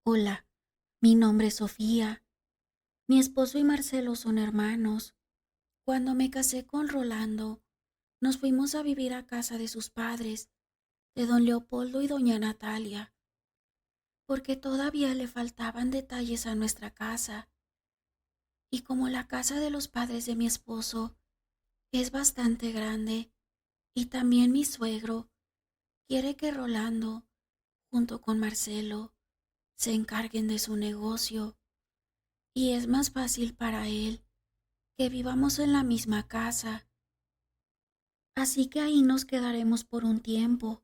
Hola, mi nombre es Sofía. Mi esposo y Marcelo son hermanos. Cuando me casé con Rolando, nos fuimos a vivir a casa de sus padres, de don Leopoldo y doña Natalia, porque todavía le faltaban detalles a nuestra casa. Y como la casa de los padres de mi esposo es bastante grande, y también mi suegro quiere que Rolando, junto con Marcelo, se encarguen de su negocio, y es más fácil para él que vivamos en la misma casa. Así que ahí nos quedaremos por un tiempo.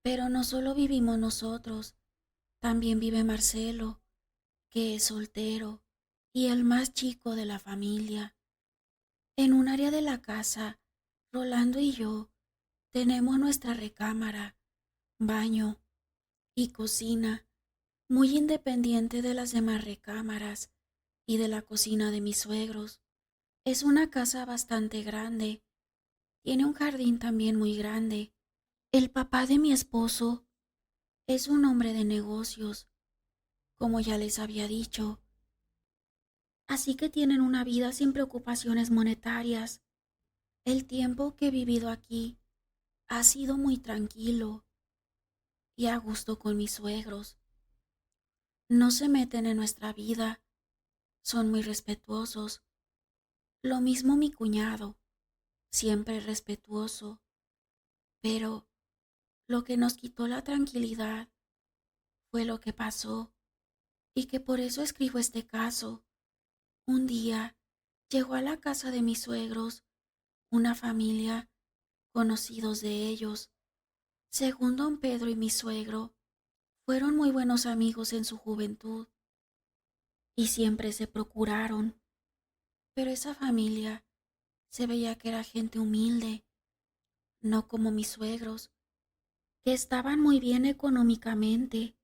Pero no solo vivimos nosotros, también vive Marcelo, que es soltero y el más chico de la familia. En un área de la casa, Rolando y yo tenemos nuestra recámara, baño y cocina, muy independiente de las demás recámaras y de la cocina de mis suegros. Es una casa bastante grande. Tiene un jardín también muy grande. El papá de mi esposo es un hombre de negocios, como ya les había dicho, así que tienen una vida sin preocupaciones monetarias. El tiempo que he vivido aquí ha sido muy tranquilo y a gusto con mis suegros. No se meten en nuestra vida, son muy respetuosos. Lo mismo mi cuñado, siempre respetuoso, pero lo que nos quitó la tranquilidad fue lo que pasó y que por eso escribo este caso. Un día llegó a la casa de mis suegros una familia, conocidos de ellos. Según don Pedro y mi suegro, fueron muy buenos amigos en su juventud y siempre se procuraron, pero esa familia se veía que era gente humilde, no como mis suegros, que estaban muy bien económicamente.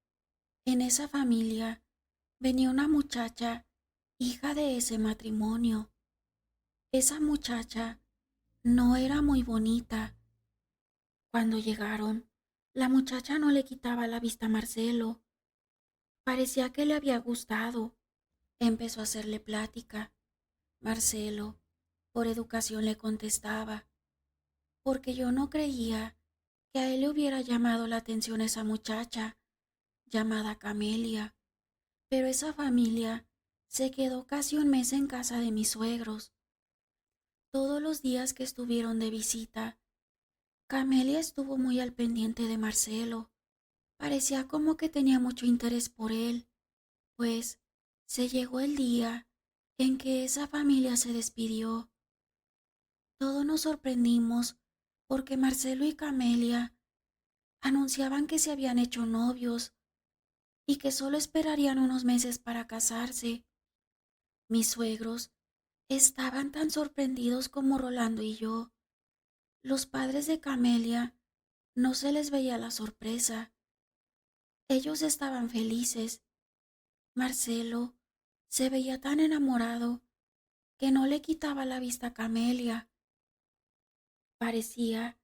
En esa familia venía una muchacha, hija de ese matrimonio. Esa muchacha no era muy bonita. Cuando llegaron, la muchacha no le quitaba la vista a Marcelo. Parecía que le había gustado. Empezó a hacerle plática. Marcelo, por educación, le contestaba, porque yo no creía que a él le hubiera llamado la atención esa muchacha llamada Camelia. Pero esa familia se quedó casi un mes en casa de mis suegros. Todos los días que estuvieron de visita, Camelia estuvo muy al pendiente de Marcelo. Parecía como que tenía mucho interés por él, pues se llegó el día en que esa familia se despidió. Todos nos sorprendimos porque Marcelo y Camelia anunciaban que se habían hecho novios y que solo esperarían unos meses para casarse. Mis suegros estaban tan sorprendidos como Rolando y yo. Los padres de Camelia no se les veía la sorpresa. Ellos estaban felices. Marcelo se veía tan enamorado que no le quitaba la vista a Camelia. Parecía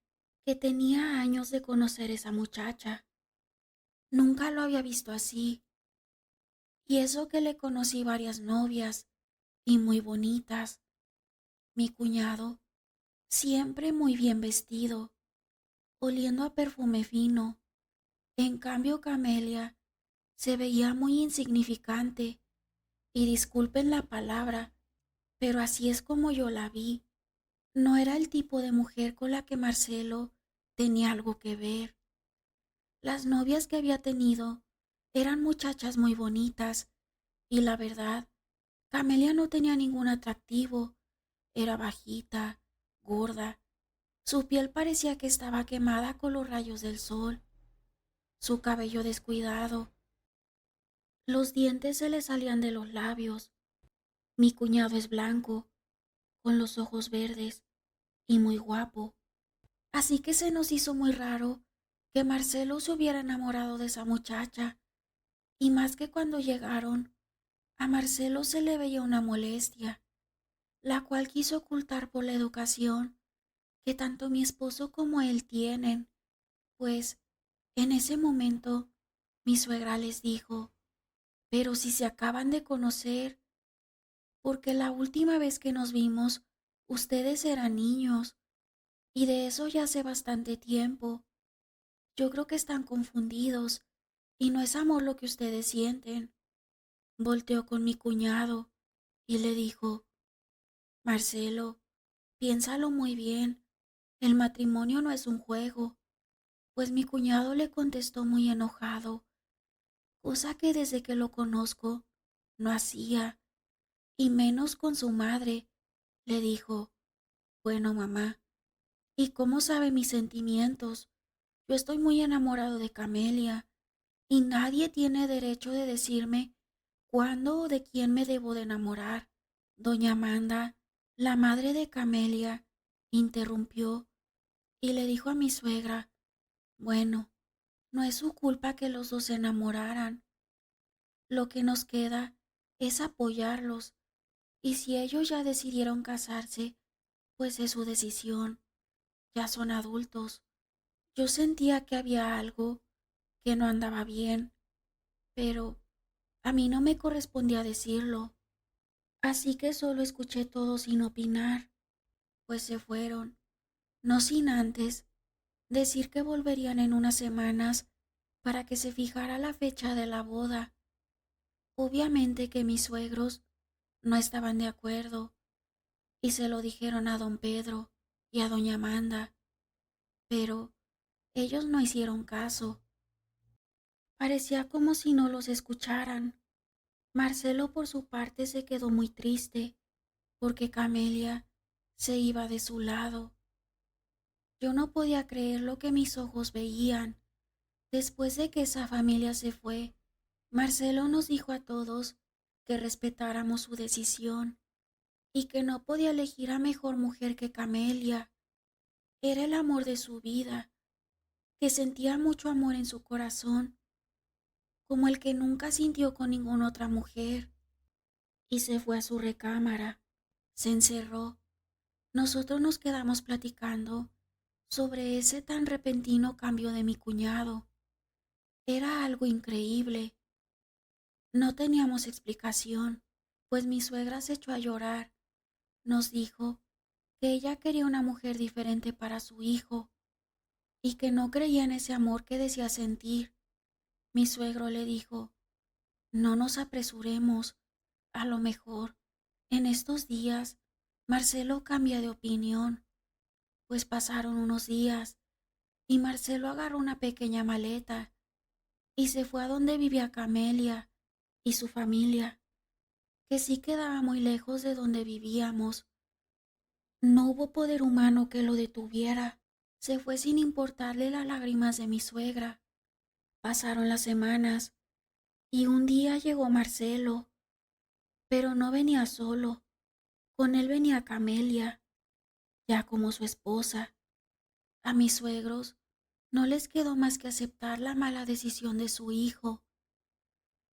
que tenía años de conocer esa muchacha. Nunca lo había visto así. Y eso que le conocí varias novias y muy bonitas. Mi cuñado, siempre muy bien vestido, oliendo a perfume fino. En cambio, Camelia se veía muy insignificante. Y disculpen la palabra, pero así es como yo la vi. No era el tipo de mujer con la que Marcelo tenía algo que ver. Las novias que había tenido eran muchachas muy bonitas y la verdad, Camelia no tenía ningún atractivo. Era bajita, gorda. Su piel parecía que estaba quemada con los rayos del sol. Su cabello descuidado. Los dientes se le salían de los labios. Mi cuñado es blanco, con los ojos verdes y muy guapo. Así que se nos hizo muy raro que Marcelo se hubiera enamorado de esa muchacha, y más que cuando llegaron, a Marcelo se le veía una molestia, la cual quiso ocultar por la educación que tanto mi esposo como él tienen, pues en ese momento mi suegra les dijo pero si se acaban de conocer, porque la última vez que nos vimos, ustedes eran niños, y de eso ya hace bastante tiempo. Yo creo que están confundidos, y no es amor lo que ustedes sienten. Volteó con mi cuñado y le dijo: Marcelo, piénsalo muy bien, el matrimonio no es un juego. Pues mi cuñado le contestó muy enojado, cosa que desde que lo conozco no hacía, y menos con su madre. Le dijo: bueno, mamá, ¿y cómo sabe mis sentimientos? Yo estoy muy enamorado de Camelia, y nadie tiene derecho de decirme cuándo o de quién me debo de enamorar. Doña Amanda, la madre de Camelia, interrumpió y le dijo a mi suegra: bueno, no es su culpa que los dos se enamoraran. Lo que nos queda es apoyarlos, y si ellos ya decidieron casarse, pues es su decisión. Ya son adultos. Yo sentía que había algo que no andaba bien, pero a mí no me correspondía decirlo, así que solo escuché todo sin opinar, pues se fueron, no sin antes decir que volverían en unas semanas para que se fijara la fecha de la boda. Obviamente que mis suegros no estaban de acuerdo y se lo dijeron a don Pedro y a doña Amanda, pero ellos no hicieron caso. Parecía como si no los escucharan. Marcelo por su parte se quedó muy triste porque Camelia se iba de su lado. Yo no podía creer lo que mis ojos veían. Después de que esa familia se fue, Marcelo nos dijo a todos que respetáramos su decisión y que no podía elegir a mejor mujer que Camelia. Era el amor de su vida, que sentía mucho amor en su corazón, como el que nunca sintió con ninguna otra mujer. Y se fue a su recámara, se encerró. Nosotros nos quedamos platicando sobre ese tan repentino cambio de mi cuñado. Era algo increíble. No teníamos explicación, pues mi suegra se echó a llorar. Nos dijo que ella quería una mujer diferente para su hijo y que no creía en ese amor que decía sentir. Mi suegro le dijo: no nos apresuremos, a lo mejor en estos días Marcelo cambia de opinión. Pues pasaron unos días y Marcelo agarró una pequeña maleta y se fue a donde vivía Camelia y su familia, que sí quedaba muy lejos de donde vivíamos. No hubo poder humano que lo detuviera. Se fue sin importarle las lágrimas de mi suegra. Pasaron las semanas y un día llegó Marcelo, pero no venía solo. Con él venía Camelia, ya como su esposa. A mis suegros no les quedó más que aceptar la mala decisión de su hijo,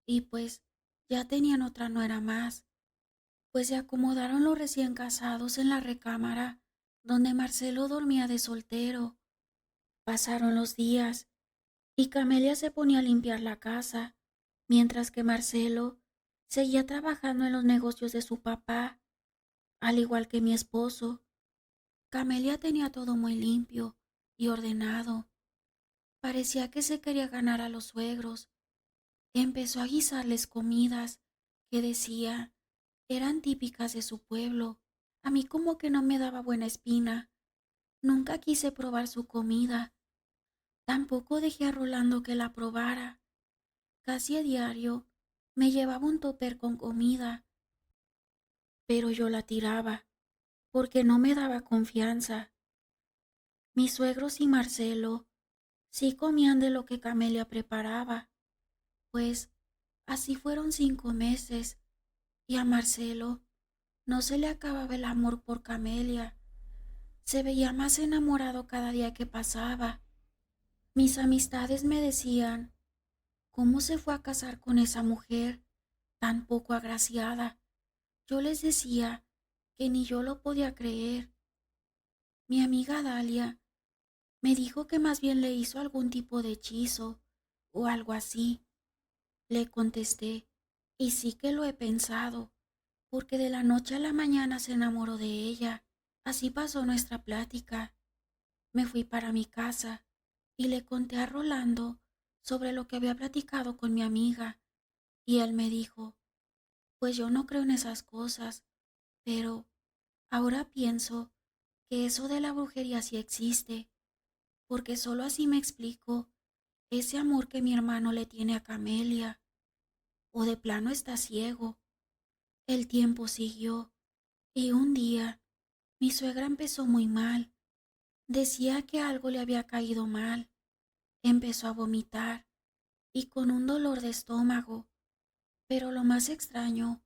y pues ya tenían otra nuera más, pues se acomodaron los recién casados en la recámara donde Marcelo dormía de soltero. Pasaron los días y Camelia se ponía a limpiar la casa, mientras que Marcelo seguía trabajando en los negocios de su papá, al igual que mi esposo. Camelia tenía todo muy limpio y ordenado. Parecía que se quería ganar a los suegros. Empezó a guisarles comidas que decía eran típicas de su pueblo. A mí como que no me daba buena espina. Nunca quise probar su comida. Tampoco dejé a Rolando que la probara. Casi a diario me llevaba un topper con comida, pero yo la tiraba porque no me daba confianza. Mis suegros y Marcelo sí comían de lo que Camelia preparaba, pues así fueron 5 meses y a Marcelo no se le acababa el amor por Camelia. Se veía más enamorado cada día que pasaba. Mis amistades me decían: ¿cómo se fue a casar con esa mujer tan poco agraciada? Yo les decía que ni yo lo podía creer. Mi amiga Dalia me dijo que más bien le hizo algún tipo de hechizo o algo así. Le contesté Y sí que lo he pensado, porque de la noche a la mañana se enamoró de ella. Así pasó nuestra plática. Me fui para mi casa y le conté a Rolando sobre lo que había platicado con mi amiga, y él me dijo, pues yo no creo en esas cosas, pero ahora pienso que eso de la brujería sí existe, porque solo así me explico ese amor que mi hermano le tiene a Camelia, o de plano está ciego. El tiempo siguió y un día mi suegra empezó muy mal. Decía que algo le había caído mal. Empezó a vomitar y con un dolor de estómago. Pero lo más extraño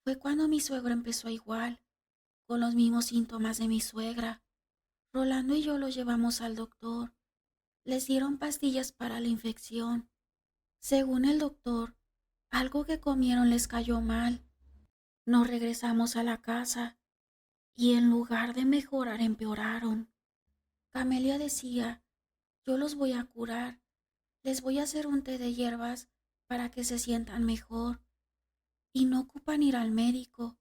fue cuando mi suegro empezó igual, con los mismos síntomas de mi suegra. Rolando y yo lo llevamos al doctor. Les dieron pastillas para la infección. Según el doctor, algo que comieron les cayó mal. Nos regresamos a la casa y en lugar de mejorar empeoraron. Camelia decía, yo los voy a curar, les voy a hacer un té de hierbas para que se sientan mejor y no ocupan ir al médico.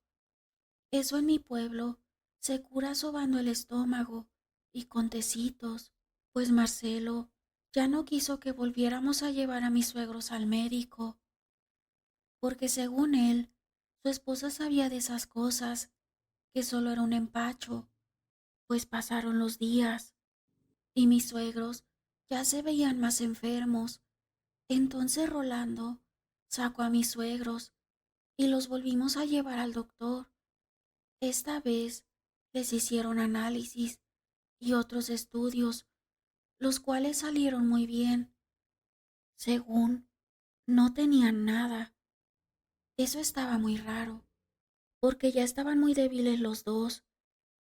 Eso en mi pueblo se cura sobando el estómago y con tecitos. Pues Marcelo ya no quiso que volviéramos a llevar a mis suegros al médico, porque según él, su esposa sabía de esas cosas, que solo era un empacho. Pues pasaron los días y mis suegros ya se veían más enfermos. Entonces Rolando sacó a mis suegros y los volvimos a llevar al doctor. Esta vez les hicieron análisis y otros estudios, los cuales salieron muy bien. Según, no tenían nada. Eso estaba muy raro, porque ya estaban muy débiles los dos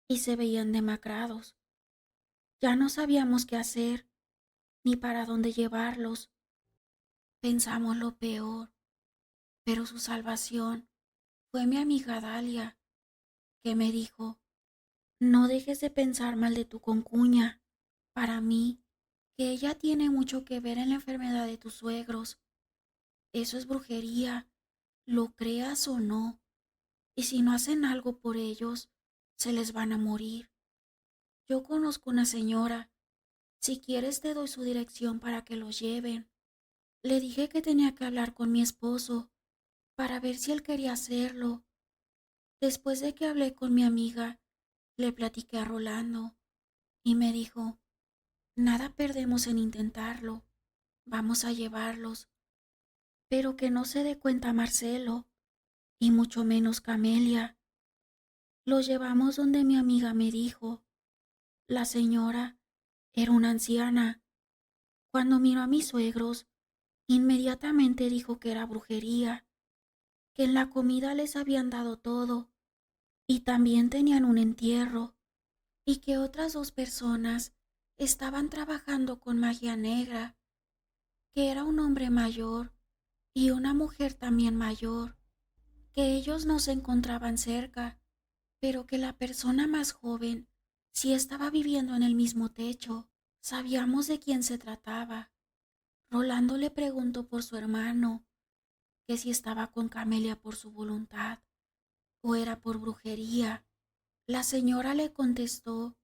y se veían demacrados. Ya no sabíamos qué hacer ni para dónde llevarlos. Pensamos lo peor, pero su salvación fue mi amiga Dalia, que me dijo, no dejes de pensar mal de tu concuña. Para mí, que ella tiene mucho que ver en la enfermedad de tus suegros. Eso es brujería, lo creas o no. Y si no hacen algo por ellos, se les van a morir. Yo conozco una señora. Si quieres te doy su dirección para que los lleven. Le dije que tenía que hablar con mi esposo para ver si él quería hacerlo. Después de que hablé con mi amiga, le platiqué a Rolando y me dijo, nada perdemos en intentarlo. Vamos a llevarlos, pero que no se dé cuenta Marcelo, y mucho menos Camelia. Los llevamos donde mi amiga me dijo. La señora era una anciana. Cuando miró a mis suegros, inmediatamente dijo que era brujería, que en la comida les habían dado todo, y también tenían un entierro, y que otras dos personas estaban trabajando con magia negra, que era un hombre mayor y una mujer también mayor, que ellos no se encontraban cerca, pero que la persona más joven sí estaba viviendo en el mismo techo. Sabíamos de quién se trataba. Rolando le preguntó por su hermano, que si estaba con Camelia por su voluntad o era por brujería. La señora le contestó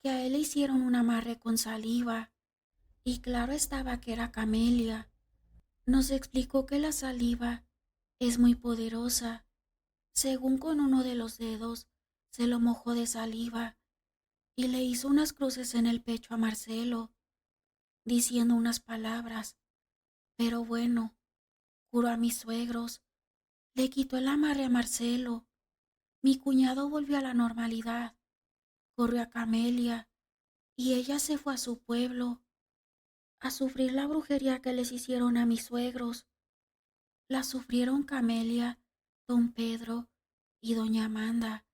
que a él le hicieron un amarre con saliva y claro estaba que era Camelia. Nos explicó que la saliva es muy poderosa. Según con uno de los dedos se lo mojó de saliva y le hizo unas cruces en el pecho a Marcelo, diciendo unas palabras. Pero bueno, curó a mis suegros, le quitó el amarre a Marcelo. Mi cuñado volvió a la normalidad, corrió a Camelia y ella se fue a su pueblo a sufrir la brujería que les hicieron a mis suegros. La sufrieron Camelia, don Pedro y doña Amanda.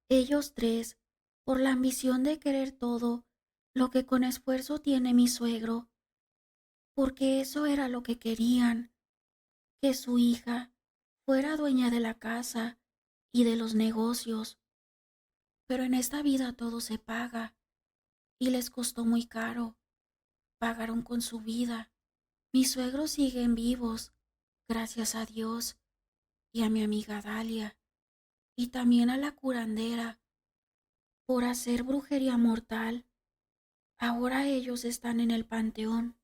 Ellos tres, por la ambición de querer todo lo que con esfuerzo tiene mi suegro, porque eso era lo que querían, que su hija fuera dueña de la casa y de los negocios. Pero en esta vida todo se paga y les costó muy caro. Pagaron con su vida. Mis suegros siguen vivos, Gracias a Dios y a mi amiga Dalia y también a la curandera por hacer brujería mortal. Ahora ellos están en el panteón.